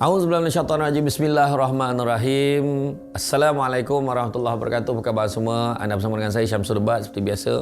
A'udzubillahi minasyaitonirrajim. Bismillahirrahmanirrahim. Assalamualaikum warahmatullahi wabarakatuh. Apa khabar semua? Anda bersama dengan saya Syamsul Debat seperti biasa.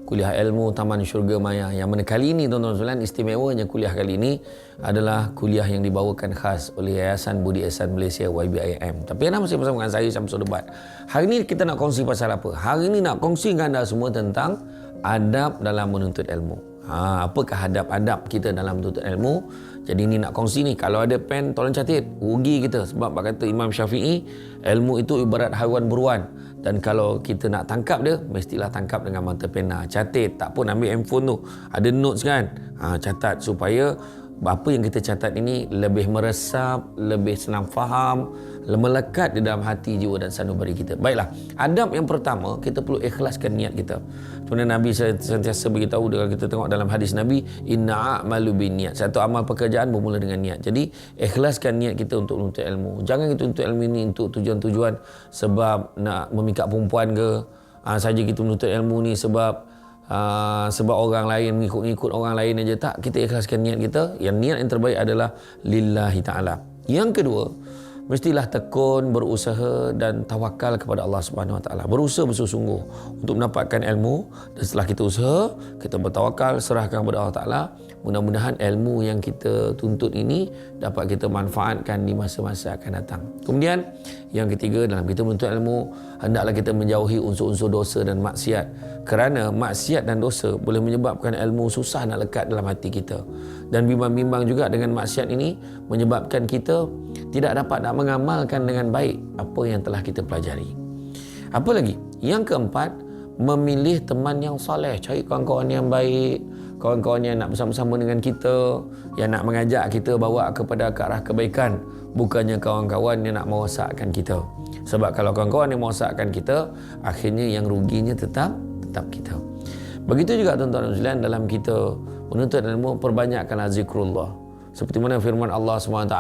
Kuliah ilmu Taman Syurga Maya. Yang mana kali ini tuan-tuan sekalian, istimewanya kuliah kali ini adalah kuliah yang dibawakan khas oleh Yayasan Budi Ihsan Malaysia YBIM. Tapi anda masih bersama dengan saya Syamsul Debat. Hari ini kita nak kongsi pasal apa? Hari ini nak kongsi dengan anda semua tentang adab dalam menuntut ilmu. Apakah adab-adab kita dalam menuntut ilmu? Jadi ni nak kongsi ni. Kalau ada pen, tolong catat. Rugi kita. Sebab kata Imam Syafi'i, ilmu itu ibarat haiwan buruan. Dan kalau kita nak tangkap dia, mestilah tangkap dengan mata pena. Catat. Tak pun ambil handphone tu. Ada notes kan? Catat supaya apa yang kita catat ini lebih meresap, lebih senang faham, melekat di dalam hati, jiwa dan sanubari kita. Baiklah, adab yang pertama, kita perlu ikhlaskan niat kita. Sebenarnya Nabi sentiasa beritahu, kalau kita tengok dalam hadis Nabi, inna a'malu binniat. Satu amal pekerjaan bermula dengan niat. Jadi ikhlaskan niat kita untuk menuntut ilmu. Jangan kita menuntut ilmu ini untuk tujuan-tujuan sebab nak memikat perempuan ke, saja kita menuntut ilmu ni sebab orang lain, mengikut orang lain aja. Tak, kita ikhlaskan niat kita. Yang niat yang terbaik adalah lillahi ta'ala. Yang kedua, mestilah tekun, berusaha dan tawakal kepada Allah Subhanahu Wa Taala. Berusaha bersungguh-sungguh untuk mendapatkan ilmu, dan setelah kita usaha, kita bertawakal, serahkan kepada Allah Taala. Mudah-mudahan ilmu yang kita tuntut ini dapat kita manfaatkan di masa-masa akan datang. Kemudian yang ketiga, dalam kita menuntut ilmu, hendaklah kita menjauhi unsur-unsur dosa dan maksiat. Kerana maksiat dan dosa boleh menyebabkan ilmu susah nak lekat dalam hati kita. Dan bimbang-bimbang juga dengan maksiat ini menyebabkan kita tidak dapat nak mengamalkan dengan baik apa yang telah kita pelajari. Apa lagi? Yang keempat, memilih teman yang soleh. Cari kawan-kawan yang baik, kawan-kawan yang nak bersama-sama dengan kita, yang nak mengajak kita bawa kepada ke arah kebaikan, bukannya kawan-kawan yang nak merosakkan kita. Sebab kalau kawan-kawan yang merosakkan kita, akhirnya yang ruginya tetap kita. Begitu juga tuan-tuan dan sekalian, dalam kita menuntut ilmu, perbanyakkanlah zikrullah. Seperti mana firman Allah SWT,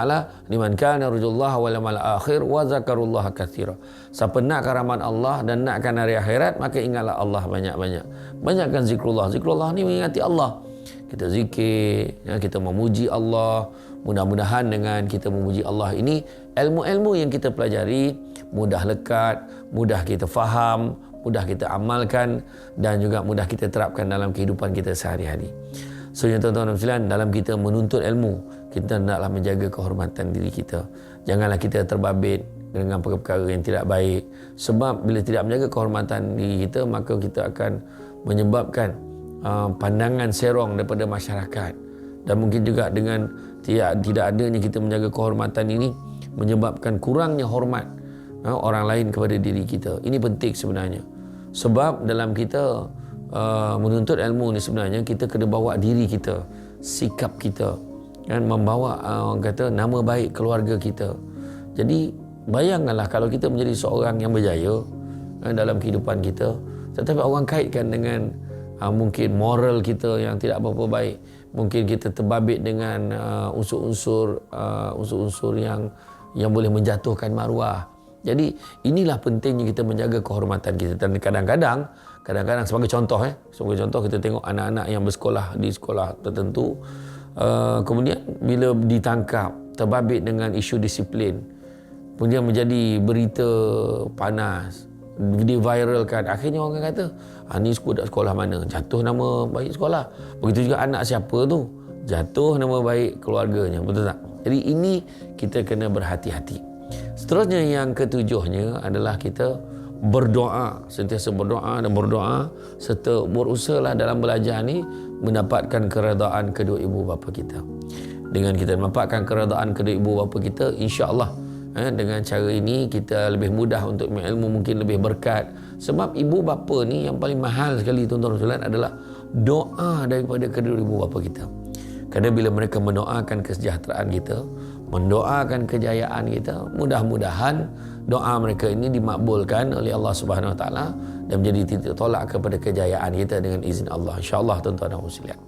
liman kana yarjullaha wal yawmal akhir wa zakarullaha katsira. Siapa nakkan rahmat Allah dan nakkan hari akhirat, maka ingatlah Allah banyak-banyak. Banyakkan zikrullah. Zikrullah ni mengingati Allah. Kita zikir, kita memuji Allah. Mudah-mudahan dengan kita memuji Allah ini, ilmu-ilmu yang kita pelajari mudah lekat, mudah kita faham, mudah kita amalkan, dan juga mudah kita terapkan dalam kehidupan kita sehari-hari. So, tuan-tuan dan sekalian, dalam kita menuntut ilmu, kita hendaklah menjaga kehormatan diri kita. Janganlah kita terbabit dengan perkara-perkara yang tidak baik. Sebab bila tidak menjaga kehormatan diri kita, maka kita akan menyebabkan pandangan serong daripada masyarakat. Dan mungkin juga dengan tidak adanya kita menjaga kehormatan ini, menyebabkan kurangnya hormat orang lain kepada diri kita. Ini penting sebenarnya. Sebab dalam kita menuntut ilmu ni sebenarnya kita kena bawa diri kita, sikap kita, kan, membawa orang kata nama baik keluarga kita. Jadi bayangkanlah kalau kita menjadi seorang yang berjaya dalam kehidupan kita, tetapi orang kaitkan dengan mungkin moral kita yang tidak berapa baik, mungkin kita terbabit dengan unsur-unsur yang boleh menjatuhkan maruah. Jadi inilah pentingnya kita menjaga kehormatan kita. Dan kadang-kadang sebagai contoh kita tengok anak-anak yang bersekolah di sekolah tertentu, kemudian bila ditangkap terbabit dengan isu disiplin, kemudian menjadi berita panas, diviralkan, akhirnya orang kata ni sekolah mana, jatuh nama baik sekolah. Begitu juga anak siapa tu, jatuh nama baik keluarganya. Betul tak? Jadi ini kita kena berhati-hati. Seterusnya, yang ketujuhnya adalah kita berdoa, sentiasa berdoa serta berusahalah dalam belajar ni mendapatkan keredaan kedua ibu bapa kita. Dengan kita mendapatkan keredaan kedua ibu bapa kita, insya-Allah dengan cara ini kita lebih mudah untuk ilmu, mungkin lebih berkat. Sebab ibu bapa ni yang paling mahal sekali tuan-tuan dan sekalian adalah doa daripada kedua ibu bapa kita. Kerana bila mereka mendoakan kesejahteraan kita, mendoakan kejayaan kita, mudah-mudahan doa mereka ini dimakbulkan oleh Allah Subhanahu Wa Taala dan menjadi titik tolak kepada kejayaan kita dengan izin Allah, insya-Allah tuan-tuan dan sekalian.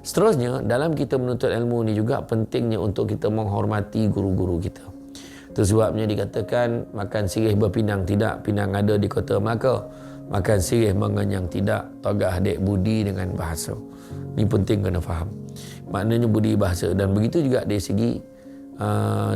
Seterusnya, dalam kita menuntut ilmu ini juga pentingnya untuk kita menghormati guru-guru kita. Itu sebabnya dikatakan makan sirih berpinang tidak, pinang ada di kota Melaka. Makan sirih mengenyang tidak, togah dek budi dengan bahasa. Ini penting kena faham. Maknanya budi bahasa. Dan begitu juga dari segi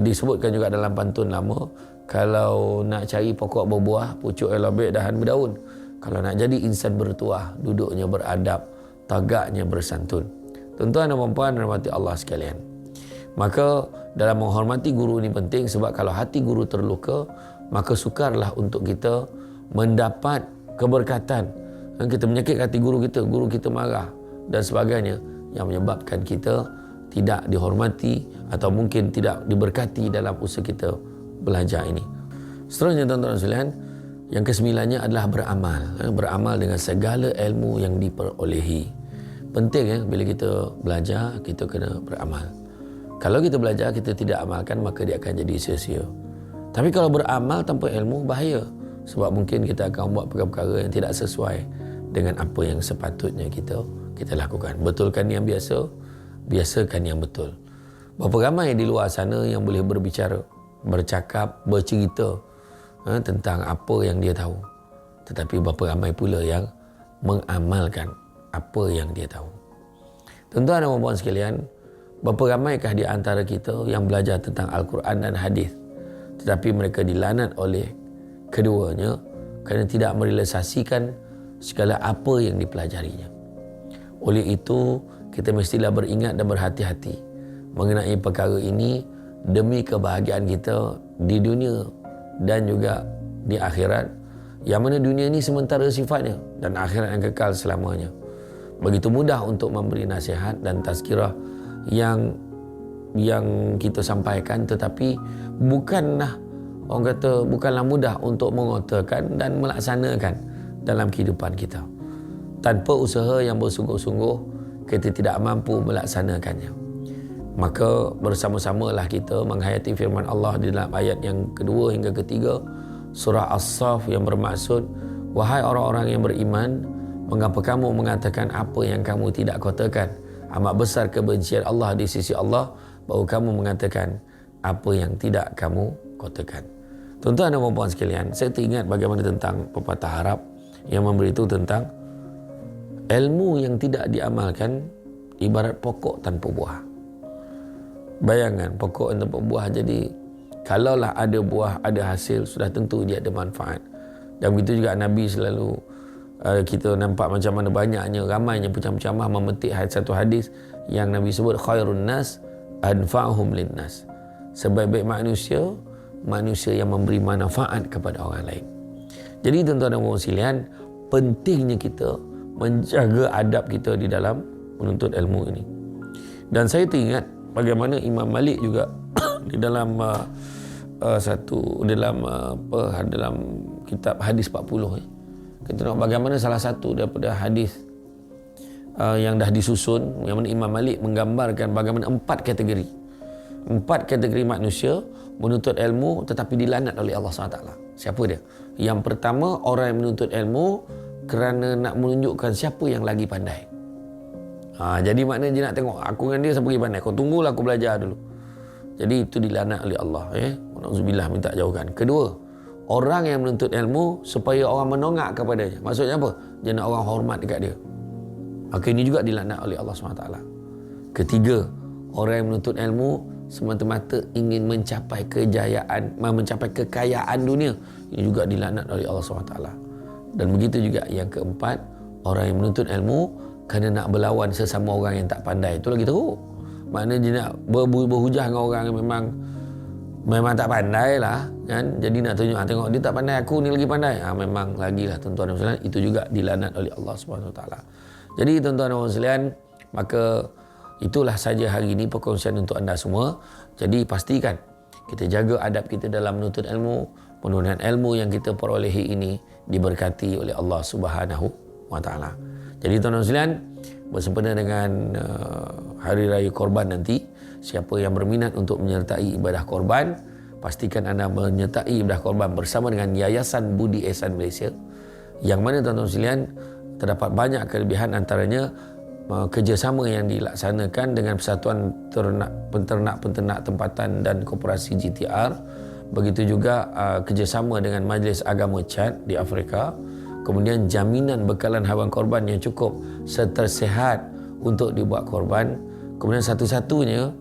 Disebutkan juga dalam pantun lama, kalau nak cari pokok berbuah, pucuk yang lebih dahan berdaun. Kalau nak jadi insan bertuah, duduknya beradab, tagaknya bersantun. Tuan-tuan dan puan-puan rahmati Allah sekalian. Maka dalam menghormati guru ini penting, sebab kalau hati guru terluka, maka sukarlah untuk kita mendapat keberkatan. Kita menyakit hati guru kita marah dan sebagainya, yang menyebabkan kita tidak dihormati atau mungkin tidak diberkati dalam usaha kita belajar ini. Seterusnya tuan-tuan sekalian, yang kesembilannya adalah beramal. Beramal dengan segala ilmu yang diperolehi. Penting bila kita belajar, kita kena beramal. Kalau kita belajar, kita tidak amalkan, maka dia akan jadi sia-sia. Tapi kalau beramal tanpa ilmu, bahaya. Sebab mungkin kita akan buat perkara-perkara yang tidak sesuai dengan apa yang sepatutnya kita lakukan. Betulkan yang biasa, biasakan yang betul. Berapa ramai di luar sana yang boleh berbicara, bercakap, bercerita tentang apa yang dia tahu. Tetapi berapa ramai pula yang mengamalkan apa yang dia tahu. Tuan-tuan dan puan-puan sekalian, berapa ramaikah di antara kita yang belajar tentang Al-Quran dan hadis, tetapi mereka dilanat oleh keduanya kerana tidak merealisasikan segala apa yang dipelajarinya. Oleh itu, kita mestilah beringat dan berhati-hati mengenai perkara ini demi kebahagiaan kita di dunia dan juga di akhirat, yang mana dunia ini sementara sifatnya dan akhirat yang kekal selamanya. Begitu mudah untuk memberi nasihat dan tazkirah yang kita sampaikan, tetapi bukanlah mudah untuk mengotorkan dan melaksanakan dalam kehidupan kita. Tanpa usaha yang bersungguh-sungguh, kita tidak mampu melaksanakannya. Maka bersama-samalah kita menghayati firman Allah di dalam ayat yang kedua hingga ketiga surah As-Saff, yang bermaksud, wahai orang-orang yang beriman, mengapa kamu mengatakan apa yang kamu tidak kotakan? Amat besar kebencian Allah di sisi Allah, baru kamu mengatakan apa yang tidak kamu kotakan. Tuan-tuan dan puan-puan sekalian, saya teringat bagaimana tentang pepatah Arab yang memberitahu tentang ilmu yang tidak diamalkan ibarat pokok tanpa buah. Bayangkan pokok tanpa buah, jadi kalaulah ada buah, ada hasil, sudah tentu dia ada manfaat. Dan begitu juga Nabi selalu kita nampak macam mana banyaknya, ramainya penceramah memetik satu hadis yang Nabi sebut, khairun nas anfa'uhum linnas. Sebaik-baik manusia yang memberi manfaat kepada orang lain. Jadi tuan-tuan dan puan-puan sekalian, pentingnya kita menjaga adab kita di dalam menuntut ilmu ini. Dan saya teringat bagaimana Imam Malik juga di dalam dalam kitab hadis 40 kita tengok bagaimana salah satu daripada hadis yang dah disusun, yang mana Imam Malik menggambarkan bagaimana 4 kategori manusia menuntut ilmu tetapi dilanat oleh Allah SWT. Siapa dia? Yang pertama, orang yang menuntut ilmu kerana nak menunjukkan siapa yang lagi pandai. Jadi maknanya dia nak tengok aku dengan dia siapa lagi pandai. Kau tunggulah aku belajar dulu. Jadi itu dilanat oleh Allah. Na'udzubillah, minta jauhkan. Kedua, orang yang menuntut ilmu supaya orang menongak kepadanya. Maksudnya apa? Dia nak orang hormat dekat dia. Maka ini juga dilanat oleh Allah SWT. Ketiga, orang yang menuntut ilmu semata-mata ingin mencapai kejayaan, mencapai kekayaan dunia. Ini juga dilanat oleh Allah SWT. Dan begitu juga yang keempat, orang yang menuntut ilmu kerana nak berlawan sesama orang yang tak pandai. Itu lagi teruk. Maknanya dia nak berhujah dengan orang yang memang tak pandai lah, kan? Jadi nak tunjuk, tengok dia tak pandai, aku ni lagi pandai. Memang lagilah tuan-tuan dan puan-puan, itu juga dilanat oleh Allah SWT. Jadi tuan-tuan dan puan-puan, maka itulah saja hari ini perkongsian untuk anda semua. Jadi pastikan kita jaga adab kita dalam menuntut ilmu. Mudah-mudahan ilmu yang kita perolehi ini diberkati oleh Allah Subhanahu wa taala. Jadi tuan-tuan sekalian, bersempena dengan hari raya Korban nanti, siapa yang berminat untuk menyertai ibadah korban, pastikan anda menyertai ibadah korban bersama dengan Yayasan Budi Ehsan Malaysia, yang mana tuan-tuan sekalian terdapat banyak kelebihan, antaranya kerjasama yang dilaksanakan dengan Persatuan Penternak Tempatan dan Koperasi GTR. Begitu juga kerjasama dengan Majlis Agama Chad di Afrika. Kemudian jaminan bekalan haiwan korban yang cukup serta sihat untuk dibuat korban. Kemudian satu-satunya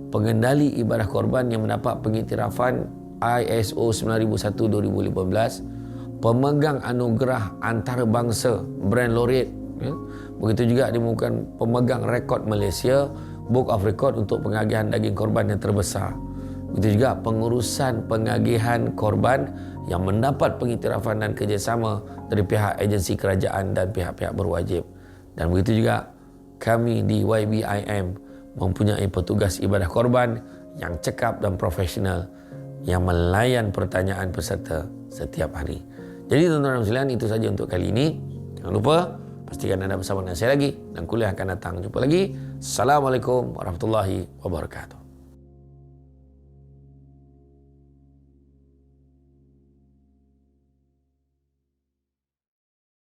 pengendali ibadah korban yang mendapat pengiktirafan ISO 9001-2015, pemegang anugerah antarabangsa Brand Laureate, ya. Begitu juga dia merupakan pemegang rekod Malaysia Book of Record untuk pengagihan daging korban yang terbesar. Begitu juga pengurusan pengagihan korban yang mendapat pengiktirafan dan kerjasama dari pihak agensi kerajaan dan pihak-pihak berwajib. Dan begitu juga kami di YBIM mempunyai petugas ibadah korban yang cekap dan profesional yang melayan pertanyaan peserta setiap hari. Jadi tuan-tuan dan sekalian, itu saja untuk kali ini. Jangan lupa pastikan anda bersama dengan saya lagi dan kuliah akan datang. Jumpa lagi. Assalamualaikum warahmatullahi wabarakatuh.